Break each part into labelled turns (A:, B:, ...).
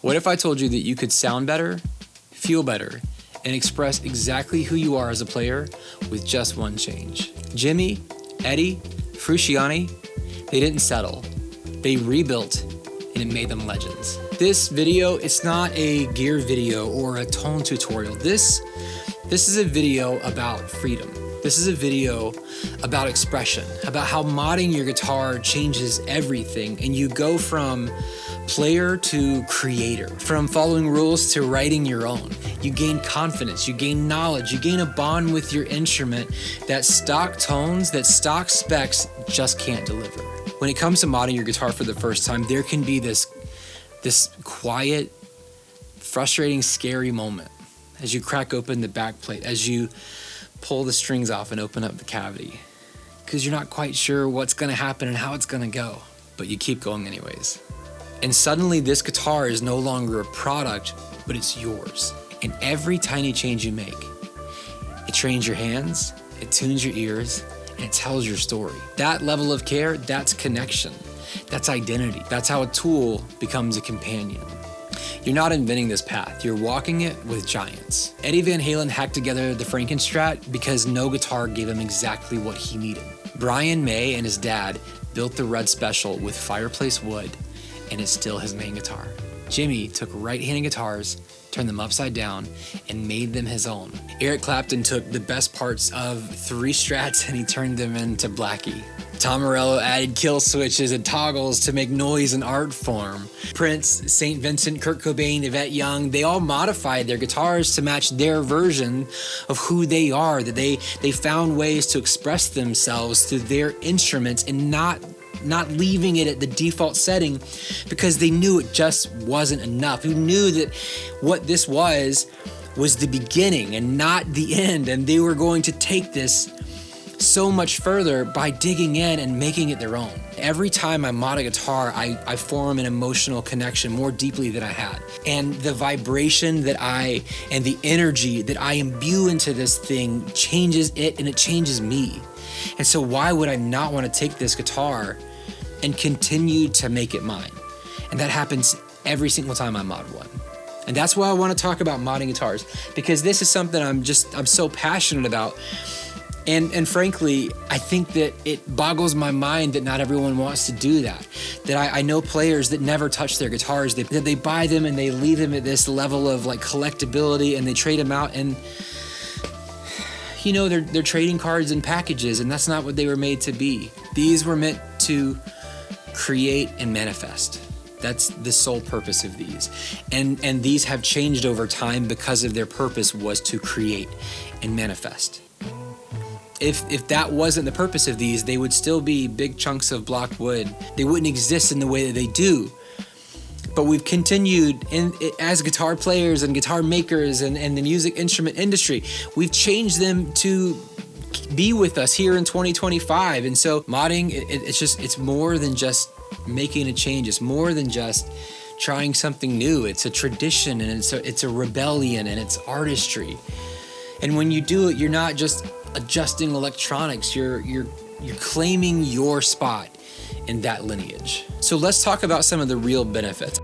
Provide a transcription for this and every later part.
A: What if I told you that you could sound better, feel better, and express exactly who you are as a player with just one change? Jimmy, Eddie, Frusciante, they didn't settle. They rebuilt, and it made them legends. This video, it's not a gear video or a tone tutorial. This is a video about freedom. This is a video about expression, about how modding your guitar changes everything, and you go from player to creator, from following rules to writing your own. You gain confidence, you gain knowledge, you gain a bond with your instrument that stock tones, that stock specs just can't deliver. When it comes to modding your guitar for the first time, there can be this quiet, frustrating, scary moment as you crack open the back plate, as you pull the strings off and open up the cavity, because you're not quite sure what's going to happen and how it's going to go, but you keep going anyways. And suddenly this guitar is no longer a product, but it's yours. And every tiny change you make, it trains your hands, it tunes your ears, and it tells your story. That level of care, that's connection, that's identity. That's how a tool becomes a companion. You're not inventing this path, you're walking it with giants. Eddie Van Halen hacked together the Frankenstrat because no guitar gave him exactly what he needed. Brian May and his dad built the Red Special with fireplace wood, and it's still his main guitar. Jimmy took right-handed guitars, turned them upside down, and made them his own. Eric Clapton took the best parts of 3 Strats and he turned them into Blackie. Tom Morello added kill switches and toggles to make noise and art form. Prince, St. Vincent, Kurt Cobain, Yvette Young, they all modified their guitars to match their version of who they are, that they found ways to express themselves through their instruments and not leaving it at the default setting because they knew it just wasn't enough. Who knew that what this was the beginning and not the end, and they were going to take this so much further by digging in and making it their own. Every time I mod a guitar, I form an emotional connection more deeply than I had. And the vibration and the energy that I imbue into this thing changes it and it changes me. And so why would I not want to take this guitar and continue to make it mine? And that happens every single time I mod one. And that's why I want to talk about modding guitars, because this is something I'm so passionate about. And frankly, I think that it boggles my mind that not everyone wants to do that. That I know players that never touch their guitars, that they buy them and they leave them at this level of like collectability and they trade them out, and you know, they're trading cards and packages, and that's not what they were made to be. These were meant to create and manifest. That's the sole purpose of these. And these have changed over time because of their purpose was to create and manifest. If that wasn't the purpose of these, they would still be big chunks of block wood. They wouldn't exist in the way that they do. But we've continued as guitar players and guitar makers and the music instrument industry, we've changed them to be with us here in 2025. And so modding, it's more than just making a change. It's more than just trying something new. It's a tradition, and it's a rebellion, and it's artistry. And when you do it, you're not just adjusting electronics, you're claiming your spot in that lineage. So let's talk about some of the real benefits.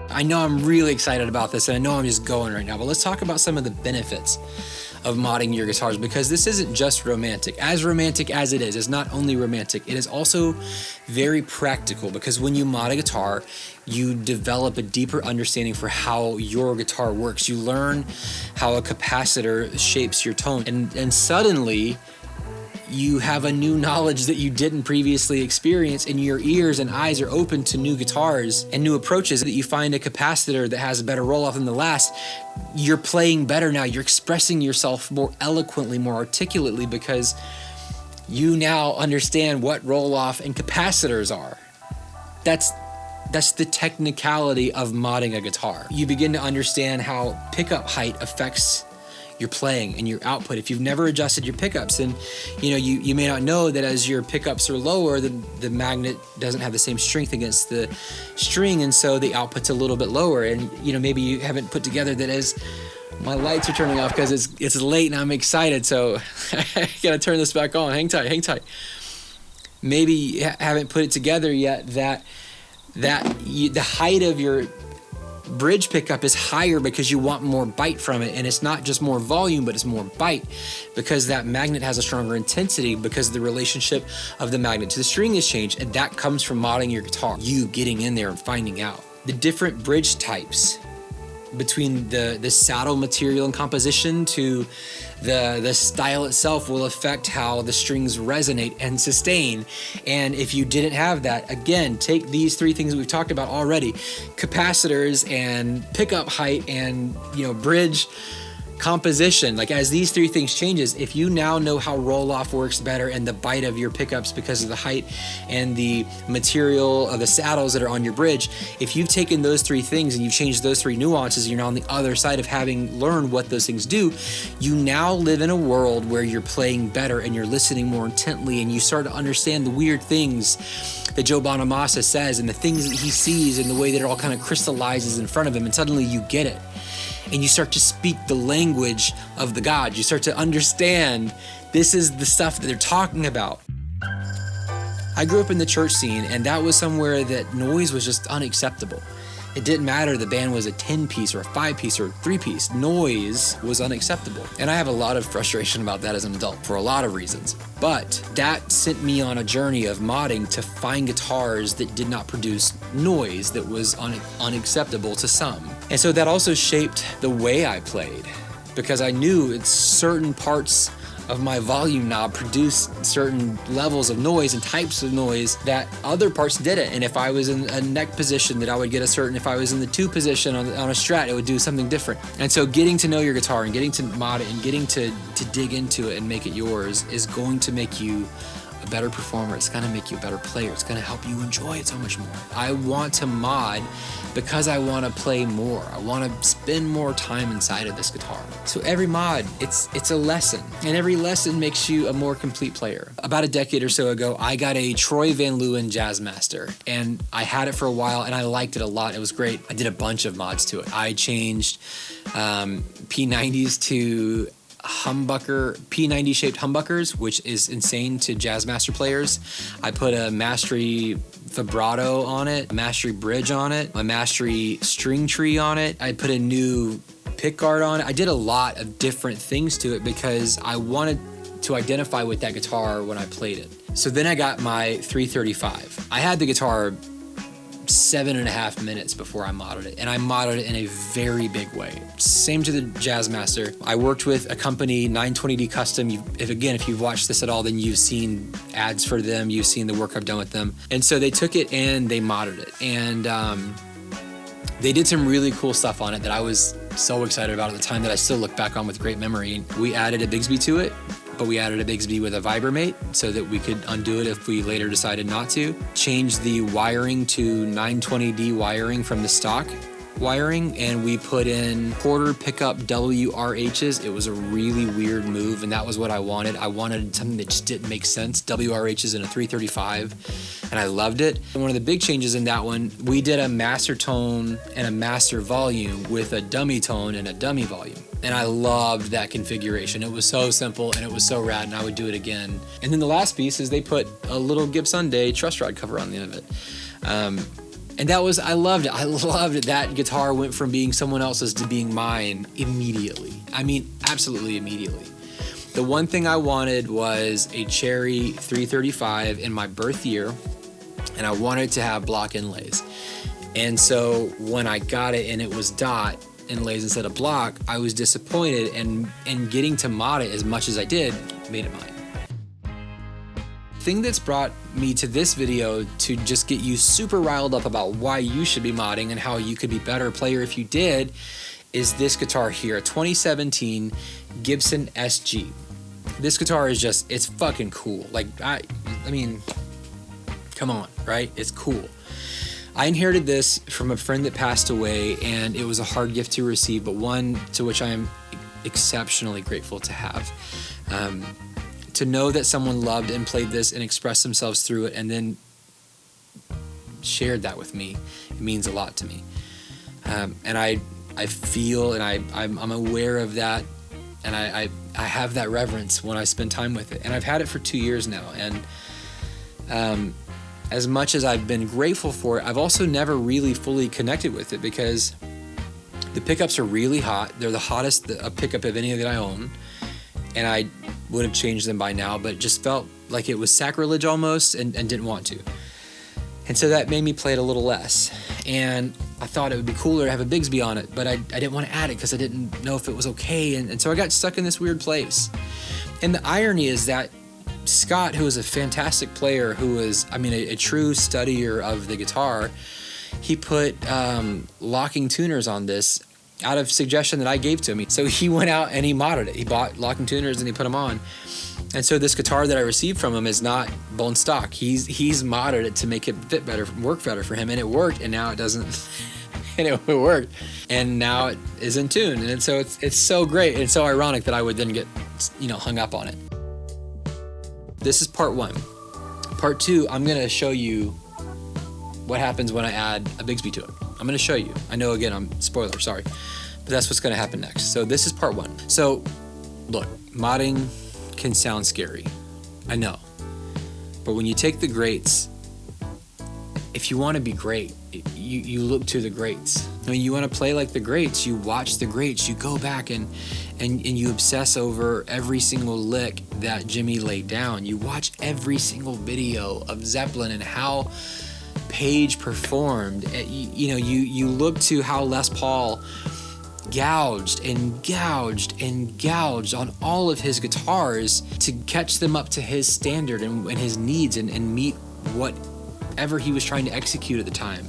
A: I know I'm really excited about this, and I know I'm just going right now, but let's talk about some of the benefits of modding your guitars, because this isn't just romantic. As romantic as it is, it's not only romantic, it is also very practical, because when you mod a guitar, you develop a deeper understanding for how your guitar works. You learn how a capacitor shapes your tone, and suddenly you have a new knowledge that you didn't previously experience, and your ears and eyes are open to new guitars and new approaches. That you find a capacitor that has a better roll-off than the last, you're playing better now. You're expressing yourself more eloquently, more articulately, because you now understand what roll-off and capacitors are. That's the technicality of modding a guitar. You begin to understand how pickup height affects your playing and your output. If you've never adjusted your pickups, then you may not know that as your pickups are lower, the magnet doesn't have the same strength against the string, and so the output's a little bit lower. And maybe you haven't put together that as my lights are turning off because it's late and I'm excited, so I gotta turn this back on. Hang tight. Maybe you haven't put it together yet that the height of your bridge pickup is higher because you want more bite from it, and it's not just more volume, but it's more bite because that magnet has a stronger intensity because the relationship of the magnet to the string has changed, and that comes from modding your guitar. You getting in there and finding out the different bridge types between the saddle material and composition to the style itself will affect how the strings resonate and sustain. And if you didn't have that, again, take these three things that we've talked about already, capacitors and pickup height and bridge composition, like as these three things changes, if you now know how roll-off works better and the bite of your pickups because of the height and the material of the saddles that are on your bridge, if you've taken those three things and you've changed those three nuances, you're now on the other side of having learned what those things do, you now live in a world where you're playing better and you're listening more intently, and you start to understand the weird things that Joe Bonamassa says and the things that he sees and the way that it all kind of crystallizes in front of him, and suddenly you get it. And you start to speak the language of the God. You start to understand this is the stuff that they're talking about. I grew up in the church scene, and that was somewhere that noise was just unacceptable. It didn't matter the band was a 10-piece or a 5-piece or a 3-piece. Noise was unacceptable. And I have a lot of frustration about that as an adult for a lot of reasons. But that sent me on a journey of modding to find guitars that did not produce noise that was unacceptable to some. And so that also shaped the way I played, because I knew it's certain parts of my volume knob produce certain levels of noise and types of noise that other parts didn't. And if I was in a neck position, that I would get a certain, if I was in the 2 position on a Strat, it would do something different. And so getting to know your guitar and getting to mod it and getting to dig into it and make it yours is going to make you a better performer. It's gonna make you a better player. It's gonna help you enjoy it so much more. I want to mod because I want to play more. I want to spend more time inside of this guitar. So every mod, it's a lesson, and every lesson makes you a more complete player. About a decade or so ago, I got a Troy Van Leeuwen Jazzmaster, and I had it for a while, and I liked it a lot. It was great. I did a bunch of mods to it. I changed P90s to P90 shaped humbuckers, which is insane to Jazzmaster players. I put a Mastery vibrato on it, a Mastery bridge on it, a Mastery string tree on it. I put a new pick guard on it. I did a lot of different things to it because I wanted to identify with that guitar when I played it. So then I got my 335. I had the guitar 7.5 minutes before I modded it, and I modded it in a very big way. Same to the Jazzmaster. I worked with a company, 920D Custom. If you've watched this at all, then you've seen ads for them, you've seen the work I've done with them. And so they took it and they modded it, and they did some really cool stuff on it that I was so excited about at the time that I still look back on with great memory. We added a Bigsby to it, but we added a Bigsby with a Vibromate so that we could undo it if we later decided not to. Changed the wiring to 920D wiring from the stock wiring, and we put in quarter pickup WRHs. It was a really weird move, and that was what I wanted. I wanted something that just didn't make sense. WRHs in a 335, and I loved it. And one of the big changes in that one, we did a master tone and a master volume with a dummy tone and a dummy volume. And I loved that configuration. It was so simple and it was so rad, and I would do it again. And then the last piece is they put a little Gibsunday truss rod cover on the end of it. And that was, I loved it. I loved it. That guitar went from being someone else's to being mine immediately. I mean, absolutely immediately. The one thing I wanted was a Cherry 335 in my birth year, and I wanted to have block inlays. And so when I got it and it was dot inlays instead of block, I was disappointed, and getting to mod it as much as I did made it mine. Thing that's brought me to this video to just get you super riled up about why you should be modding and how you could be a better player if you did is this guitar here, a 2017 Gibson SG. This guitar is just, it's fucking cool. Like, I mean, come on, right? It's cool. I inherited this from a friend that passed away, and it was a hard gift to receive, but one to which I am exceptionally grateful to have. To know that someone loved and played this and expressed themselves through it and then shared that with me, it means a lot to me. And I feel, and I'm aware of that, and I have that reverence when I spend time with it. And I've had it for 2 years now, and as much as I've been grateful for it, I've also never really fully connected with it because the pickups are really hot. They're the hottest pickup of any that I own, and I would have changed them by now, but it just felt like it was sacrilege almost and didn't want to. And so that made me play it a little less. And I thought it would be cooler to have a Bigsby on it, but I didn't want to add it because I didn't know if it was okay. And so I got stuck in this weird place. And the irony is that Scott, who is a fantastic player, who is, a true studier of the guitar, he put locking tuners on this out of suggestion that I gave to him. So he went out and he modded it. He bought locking tuners and he put them on. And so this guitar that I received from him is not bone stock. He's modded it to make it fit better, work better for him, and it worked. And now it doesn't, and it worked. And now it is in tune. And so it's so great. It's so ironic that I would then get, hung up on it. This is part 1. Part 2, I'm gonna show you what happens when I add a Bigsby to it. I'm gonna show you. I know, again, I'm spoiler, sorry, but that's what's gonna happen next. So this is part 1. So look, modding can sound scary, I know, but when you take the greats, if you want to be great, you look to the greats. When you want to play like the greats, you watch the greats, you go back and you obsess over every single lick that Jimmy laid down. You watch every single video of Zeppelin and how Page performed. You look to how Les Paul gouged on all of his guitars to catch them up to his standard and his needs and meet whatever he was trying to execute at the time.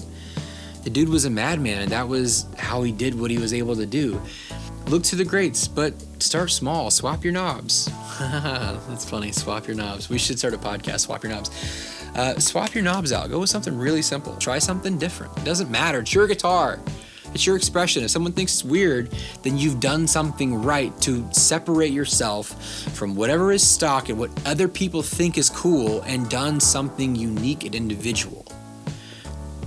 A: The dude was a madman, and that was how he did what he was able to do. Look to the greats, but start small. Swap your knobs. That's funny, swap your knobs. We should start a podcast, swap your knobs. Swap your knobs out. Go with something really simple. Try something different. It doesn't matter. It's your guitar. It's your expression. If someone thinks it's weird, then you've done something right to separate yourself from whatever is stock and what other people think is cool and done something unique and individual.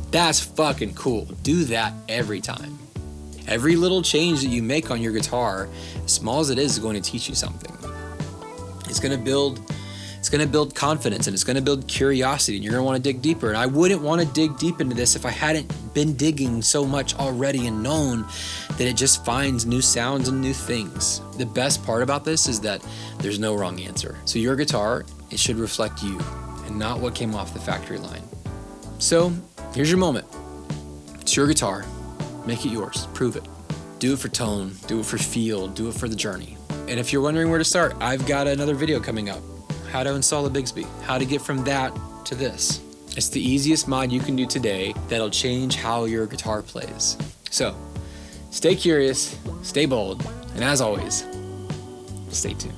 A: That's fucking cool. Do that every time. Every little change that you make on your guitar, as small as it is going to teach you something. It's going to build confidence, and it's going to build curiosity, and you're going to want to dig deeper. And I wouldn't want to dig deep into this if I hadn't been digging so much already and known that it just finds new sounds and new things. The best part about this is that there's no wrong answer. So your guitar, it should reflect you and not what came off the factory line. So here's your moment. It's your guitar. Make it yours. Prove it. Do it for tone. Do it for feel. Do it for the journey. And if you're wondering where to start, I've got another video coming up. How to install a Bigsby. How to get from that to this. It's the easiest mod you can do today that'll change how your guitar plays. So, stay curious, stay bold, and as always, stay tuned.